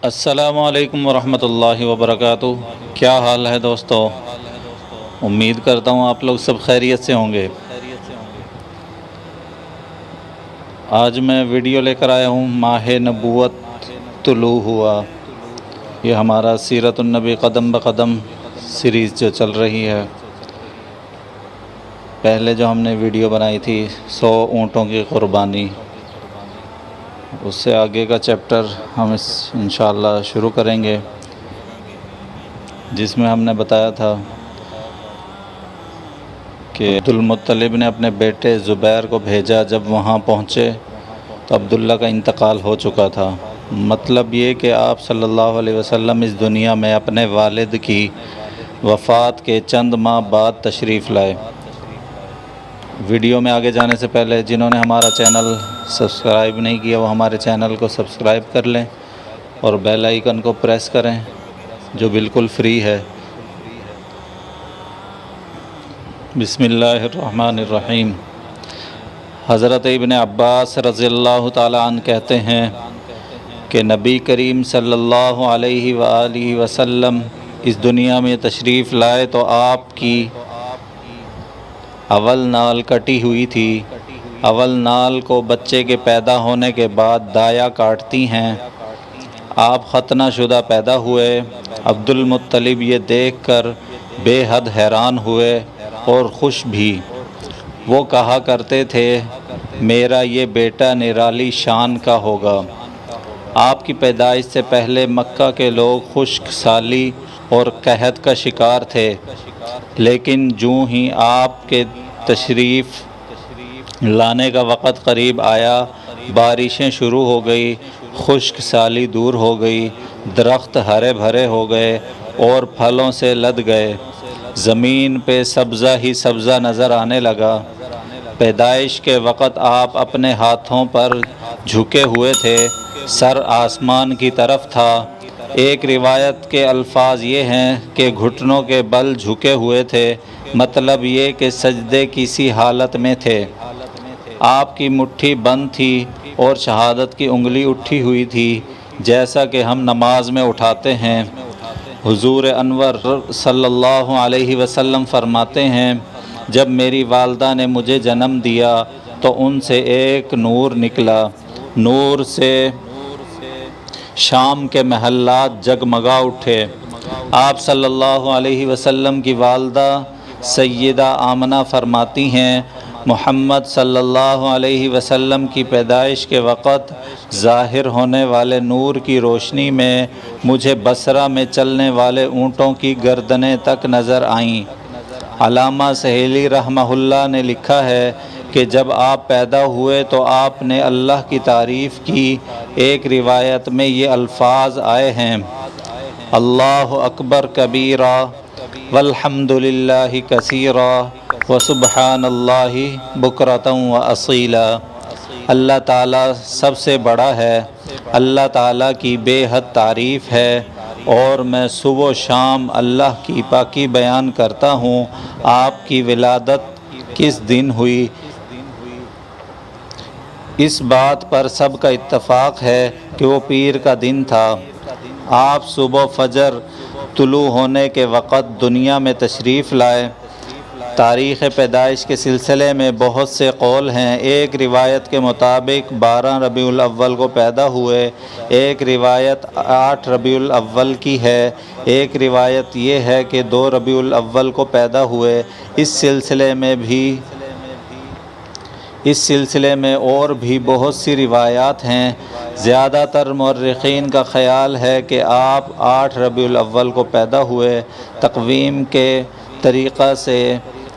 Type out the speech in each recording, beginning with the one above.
السلام علیکم ورحمۃ اللہ وبرکاتہ۔ کیا حال ہے دوستو؟ امید کرتا ہوں آپ لوگ سب خیریت سے ہوں گے۔ آج میں ویڈیو لے کر آیا ہوں ماہ نبوت طلوع ہوا۔ یہ ہمارا سیرت النبی قدم بقدم سیریز جو چل رہی ہے، پہلے جو ہم نے ویڈیو بنائی تھی 100 اونٹوں کی قربانی، اس سے آگے کا چیپٹر ہم انشاءاللہ شروع کریں گے، جس میں ہم نے بتایا تھا کہ عبدالمطلب نے اپنے بیٹے زبیر کو بھیجا۔ جب وہاں پہنچے تو عبداللہ کا انتقال ہو چکا تھا۔ مطلب یہ کہ آپ صلی اللہ علیہ وسلم اس دنیا میں اپنے والد کی وفات کے چند ماہ بعد تشریف لائے۔ ویڈیو میں آگے جانے سے پہلے جنہوں نے ہمارا چینل سبسکرائب نہیں کیا وہ ہمارے چینل کو سبسکرائب کر لیں اور بیل آئیکن کو پریس کریں، جو بالکل فری ہے۔ بسم اللہ الرحمن الرحیم۔ حضرت ابن عباس رضی اللہ تعالیٰ عنہ کہتے ہیں کہ نبی کریم صلی اللہ علیہ وآلہ وسلم اس دنیا میں تشریف لائے تو آپ کی اول نال کٹی ہوئی تھی۔ اول نال کو بچے کے پیدا ہونے کے بعد دایا کاٹتی ہیں۔ آپ ختنہ شدہ پیدا ہوئے۔ عبدالمطلب یہ دیکھ کر بے حد حیران ہوئے اور خوش بھی۔ وہ کہا کرتے تھے میرا یہ بیٹا نرالی شان کا ہوگا۔ آپ کی پیدائش سے پہلے مکہ کے لوگ خشک سالی اور قحط کا شکار تھے، لیکن جوں ہی آپ کے تشریف لانے کا وقت قریب آیا، بارشیں شروع ہو گئی، خشک سالی دور ہو گئی، درخت ہرے بھرے ہو گئے اور پھلوں سے لد گئے، زمین پہ سبزہ ہی سبزہ نظر آنے لگا۔ پیدائش کے وقت آپ اپنے ہاتھوں پر جھکے ہوئے تھے، سر آسمان کی طرف تھا۔ ایک روایت کے الفاظ یہ ہیں کہ گھٹنوں کے بل جھکے ہوئے تھے، مطلب یہ کہ سجدے کی سی حالت میں تھے۔ آپ کی مٹھی بند تھی اور شہادت کی انگلی اٹھی ہوئی تھی، جیسا کہ ہم نماز میں اٹھاتے ہیں۔ حضور انور صلی اللہ علیہ وسلم فرماتے ہیں جب میری والدہ نے مجھے جنم دیا تو ان سے ایک نور نکلا، نور سے شام کے محلات جگمگا اٹھے۔ آپ صلی اللہ علیہ وسلم کی والدہ سیدہ آمنہ فرماتی ہیں محمد صلی اللہ علیہ وسلم کی پیدائش کے وقت ظاہر ہونے والے نور کی روشنی میں مجھے بصرہ میں چلنے والے اونٹوں کی گردنیں تک نظر آئیں۔ علامہ سہیلی رحمہ اللہ نے لکھا ہے کہ جب آپ پیدا ہوئے تو آپ نے اللہ کی تعریف کی۔ ایک روایت میں یہ الفاظ آئے ہیں اللہ اکبر کبیرا والحمد للہ کثیرا وسبحان اللہ بکرۃ واصیلا۔ اللہ تعالیٰ سب سے بڑا ہے، اللہ تعالیٰ کی بے حد تعریف ہے، اور میں صبح و شام اللہ کی پاکی بیان کرتا ہوں۔ آپ کی ولادت کس دن ہوئی؟ اس بات پر سب کا اتفاق ہے کہ وہ پیر کا دن تھا۔ آپ صبح فجر طلوع ہونے کے وقت دنیا میں تشریف لائے۔ تاریخ پیدائش کے سلسلے میں بہت سے قول ہیں۔ ایک روایت کے مطابق 12 ربیع الاول کو پیدا ہوئے، ایک روایت 8 ربیع الاول کی ہے، ایک روایت یہ ہے کہ 2 ربیع الاول کو پیدا ہوئے۔ اس سلسلے میں اور بھی بہت سی روایات ہیں۔ زیادہ تر مورخین کا خیال ہے کہ آپ 8 ربیع الاول کو پیدا ہوئے۔ تقویم کے طریقہ سے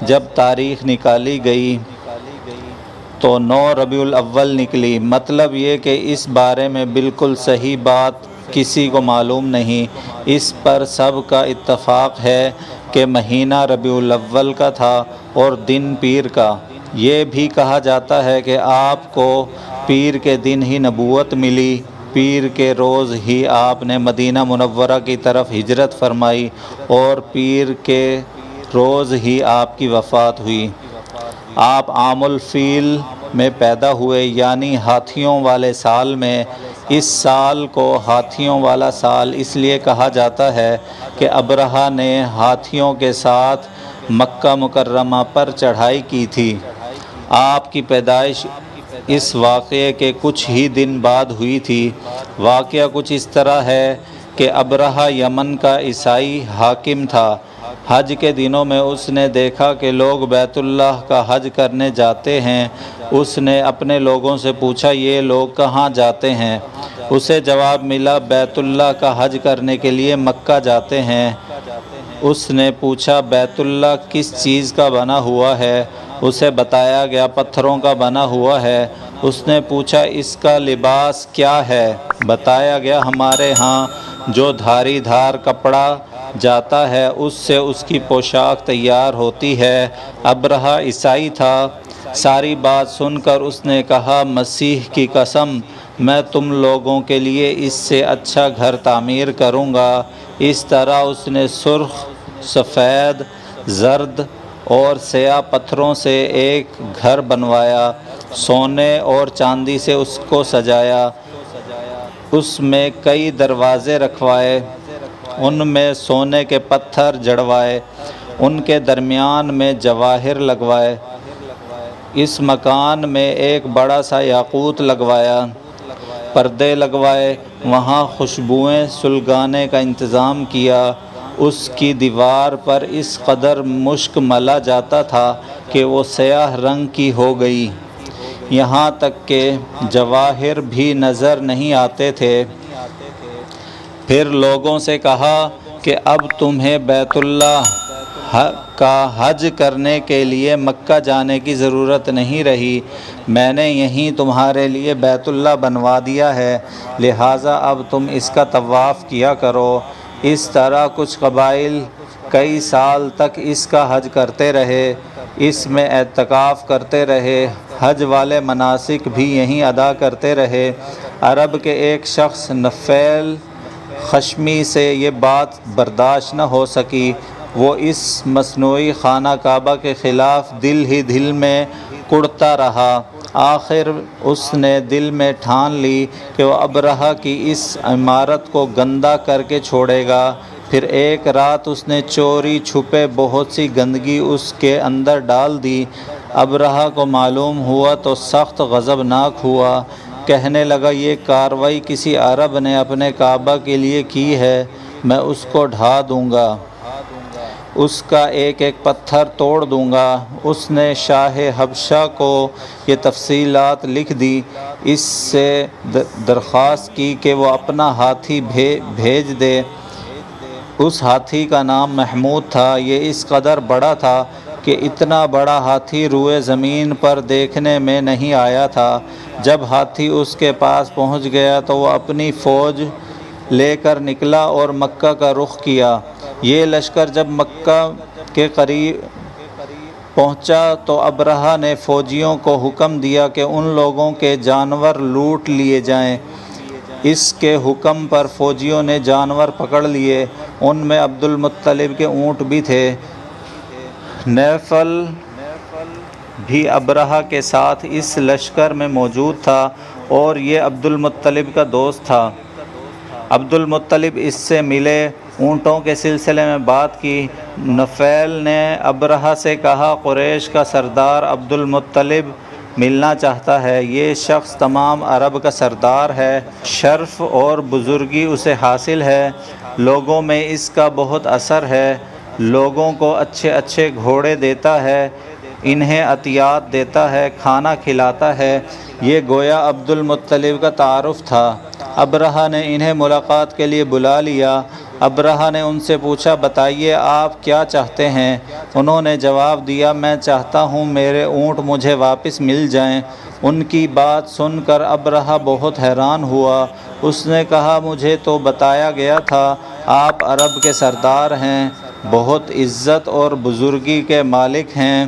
جب تاریخ نکالی گئی تو 9 ربیع الاول نکلی۔ مطلب یہ کہ اس بارے میں بالکل صحیح بات کسی کو معلوم نہیں۔ اس پر سب کا اتفاق ہے کہ مہینہ ربیع الاول کا تھا اور دن پیر کا۔ یہ بھی کہا جاتا ہے کہ آپ کو پیر کے دن ہی نبوت ملی، پیر کے روز ہی آپ نے مدینہ منورہ کی طرف ہجرت فرمائی اور پیر کے روز ہی آپ کی وفات ہوئی۔ آپ عام الفیل میں پیدا ہوئے، یعنی ہاتھیوں والے سال میں۔ اس سال کو ہاتھیوں والا سال اس لیے کہا جاتا ہے کہ ابرہہ نے ہاتھیوں کے ساتھ مکہ مکرمہ پر چڑھائی کی تھی۔ آپ کی پیدائش اس واقعے کے کچھ ہی دن بعد ہوئی تھی۔ واقعہ کچھ اس طرح ہے کہ ابرہہ یمن کا عیسائی حاکم تھا۔ حج کے دنوں میں اس نے دیکھا کہ لوگ بیت اللہ کا حج کرنے جاتے ہیں۔ اس نے اپنے لوگوں سے پوچھا، یہ لوگ کہاں جاتے ہیں؟ اسے جواب ملا، بیت اللہ کا حج کرنے کے لیے مکہ جاتے ہیں۔ اس نے پوچھا، بیت اللہ کس چیز کا بنا ہوا ہے؟ اسے بتایا گیا پتھروں کا بنا ہوا ہے۔ اس نے پوچھا، اس کا لباس کیا ہے؟ بتایا گیا، ہمارے ہاں جو دھاری دھار کپڑا جاتا ہے اس سے اس کی پوشاک تیار ہوتی ہے۔ ابرہہ عیسائی تھا۔ ساری بات سن کر اس نے کہا، مسیح کی قسم، میں تم لوگوں کے لیے اس سے اچھا گھر تعمیر کروں گا۔ اس طرح اس نے سرخ، سفید، زرد اور سیاہ پتھروں سے ایک گھر بنوایا، سونے اور چاندی سے اس کو سجایا، اس میں کئی دروازے رکھوائے، ان میں سونے کے پتھر جڑوائے، ان کے درمیان میں جواہر لگوائے، اس مکان میں ایک بڑا سا یاقوت لگوایا، پردے لگوائے، وہاں خوشبوئیں سلگانے کا انتظام کیا۔ اس کی دیوار پر اس قدر مشک ملا جاتا تھا کہ وہ سیاہ رنگ کی ہو گئی، یہاں تک کہ جواہر بھی نظر نہیں آتے تھے۔ پھر لوگوں سے کہا کہ اب تمہیں بیت اللہ کا حج کرنے کے لیے مکہ جانے کی ضرورت نہیں رہی، میں نے یہیں تمہارے لیے بیت اللہ بنوا دیا ہے، لہٰذا اب تم اس کا طواف کیا کرو۔ اس طرح کچھ قبائل کئی سال تک اس کا حج کرتے رہے، اس میں اعتکاف کرتے رہے، حج والے مناسک بھی یہیں ادا کرتے رہے۔ عرب کے ایک شخص نفیل خشمی سے یہ بات برداشت نہ ہو سکی، وہ اس مصنوعی خانہ کعبہ کے خلاف دل ہی دل میں کڑتا رہا۔ آخر اس نے دل میں ٹھان لی کہ وہ ابرہہ کی اس عمارت کو گندہ کر کے چھوڑے گا۔ پھر ایک رات اس نے چوری چھپے بہت سی گندگی اس کے اندر ڈال دی۔ ابرہہ کو معلوم ہوا تو سخت غضبناک ہوا، کہنے لگا، یہ کارروائی کسی عرب نے اپنے کعبہ کے لیے کی ہے، میں اس کو ڈھا دوں گا، اس کا ایک ایک پتھر توڑ دوں گا۔ اس نے شاہ حبشہ کو یہ تفصیلات لکھ دی، اس سے درخواست کی کہ وہ اپنا ہاتھی بھیج دے۔ اس ہاتھی کا نام محمود تھا۔ یہ اس قدر بڑا تھا کہ اتنا بڑا ہاتھی روئے زمین پر دیکھنے میں نہیں آیا تھا۔ جب ہاتھی اس کے پاس پہنچ گیا تو وہ اپنی فوج لے کر نکلا اور مکہ کا رخ کیا۔ یہ لشکر جب مکہ کے قریب پہنچا تو ابرہہ نے فوجیوں کو حکم دیا کہ ان لوگوں کے جانور لوٹ لیے جائیں۔ اس کے حکم پر فوجیوں نے جانور پکڑ لیے، ان میں عبد المطلب کے اونٹ بھی تھے۔ نیفل بھی ابرہہ کے ساتھ اس لشکر میں موجود تھا اور یہ عبد المطلب کا دوست تھا۔ عبد المطلب اس سے ملے، اونٹوں کے سلسلے میں بات کی۔ نفیل نے ابرہہ سے کہا، قریش کا سردار عبد المطلب ملنا چاہتا ہے، یہ شخص تمام عرب کا سردار ہے، شرف اور بزرگی اسے حاصل ہے، لوگوں میں اس کا بہت اثر ہے، لوگوں کو اچھے اچھے گھوڑے دیتا ہے، انہیں عطیات دیتا ہے، کھانا کھلاتا ہے۔ یہ گویا عبد المطلب کا تعارف تھا۔ ابرہہ نے انہیں ملاقات کے لیے بلا لیا۔ ابرہہ نے ان سے پوچھا، بتائیے آپ کیا چاہتے ہیں؟ انہوں نے جواب دیا، میں چاہتا ہوں میرے اونٹ مجھے واپس مل جائیں۔ ان کی بات سن کر ابرہہ بہت حیران ہوا۔ اس نے کہا، مجھے تو بتایا گیا تھا آپ عرب کے سردار ہیں، بہت عزت اور بزرگی کے مالک ہیں،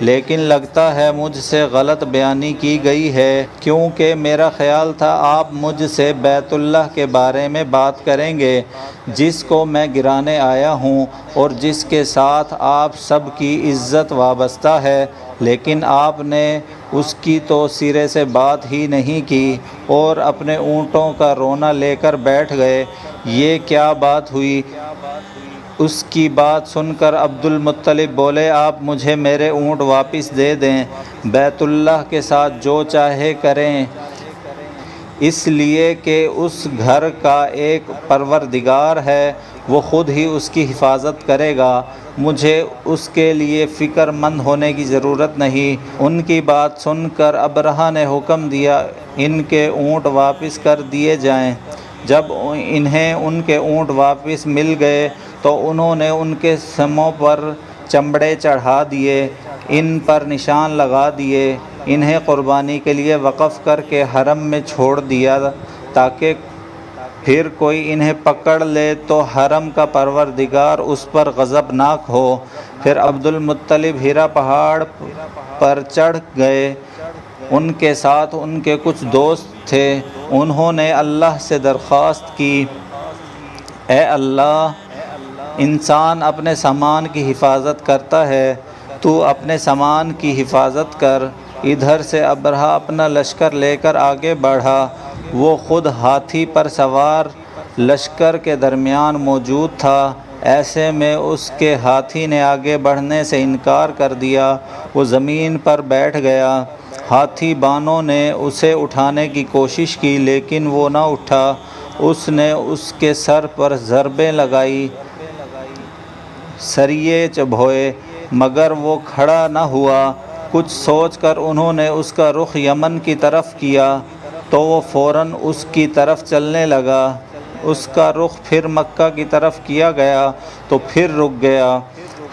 لیکن لگتا ہے مجھ سے غلط بیانی کی گئی ہے، کیونکہ میرا خیال تھا آپ مجھ سے بیت اللہ کے بارے میں بات کریں گے، جس کو میں گرانے آیا ہوں اور جس کے ساتھ آپ سب کی عزت وابستہ ہے۔ لیکن آپ نے اس کی تو سرے سے بات ہی نہیں کی اور اپنے اونٹوں کا رونا لے کر بیٹھ گئے۔ یہ کیا بات ہوئی؟ اس کی بات سن کر عبد المطلب بولے، آپ مجھے میرے اونٹ واپس دے دیں، بیت اللہ کے ساتھ جو چاہے کریں، اس لیے کہ اس گھر کا ایک پروردگار ہے، وہ خود ہی اس کی حفاظت کرے گا، مجھے اس کے لیے فکر مند ہونے کی ضرورت نہیں۔ ان کی بات سن کر ابرہہ نے حکم دیا ان کے اونٹ واپس کر دیے جائیں۔ جب انہیں ان کے اونٹ واپس مل گئے تو انہوں نے ان کے سموں پر چمڑے چڑھا دیے، ان پر نشان لگا دیے، انہیں قربانی کے لیے وقف کر کے حرم میں چھوڑ دیا تاکہ پھر کوئی انہیں پکڑ لے تو حرم کا پروردگار اس پر غضبناک ہو۔ پھر عبد المطلب ہیرا پہاڑ پر چڑھ گئے، ان کے ساتھ ان کے کچھ دوست تھے۔ انہوں نے اللہ سے درخواست کی، اے اللہ، انسان اپنے سامان کی حفاظت کرتا ہے، تو اپنے سامان کی حفاظت کر۔ ادھر سے ابرہہ اپنا لشکر لے کر آگے بڑھا، وہ خود ہاتھی پر سوار لشکر کے درمیان موجود تھا۔ ایسے میں اس کے ہاتھی نے آگے بڑھنے سے انکار کر دیا، وہ زمین پر بیٹھ گیا۔ ہاتھی بانوں نے اسے اٹھانے کی کوشش کی لیکن وہ نہ اٹھا۔ اس نے اس کے سر پر ضربیں لگائیں، سریے چبھوئے، مگر وہ کھڑا نہ ہوا۔ کچھ سوچ کر انہوں نے اس کا رخ یمن کی طرف کیا تو وہ فوراً اس کی طرف چلنے لگا۔ اس کا رخ پھر مکہ کی طرف کیا گیا تو پھر رک گیا۔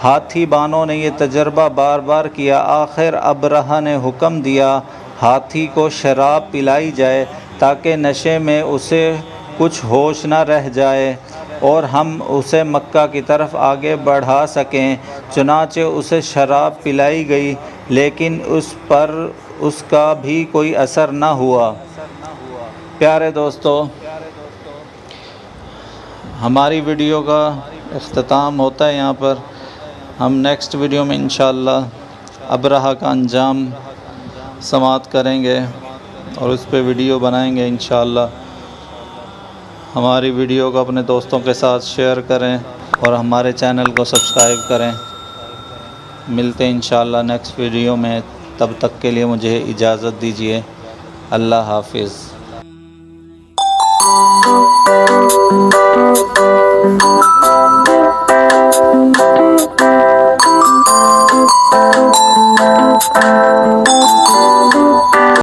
ہاتھی بانوں نے یہ تجربہ بار بار کیا۔ آخر ابرہہ نے حکم دیا ہاتھی کو شراب پلائی جائے تاکہ نشے میں اسے کچھ ہوش نہ رہ جائے اور ہم اسے مکہ کی طرف آگے بڑھا سکیں۔ چنانچہ اسے شراب پلائی گئی لیکن اس پر اس کا بھی کوئی اثر نہ ہوا۔ پیارے دوستو، ہماری ویڈیو کا اختتام ہوتا ہے یہاں پر۔ ہم نیکسٹ ویڈیو میں انشاءاللہ ابرہہ کا انجام سماعت کریں گے اور اس پہ ویڈیو بنائیں گے انشاءاللہ۔ ہماری ویڈیو کو اپنے دوستوں کے ساتھ شیئر کریں اور ہمارے چینل کو سبسکرائب کریں۔ ملتے ہیں انشاءاللہ نیکسٹ ویڈیو میں، تب تک کے لیے مجھے اجازت دیجیے۔ اللہ حافظ۔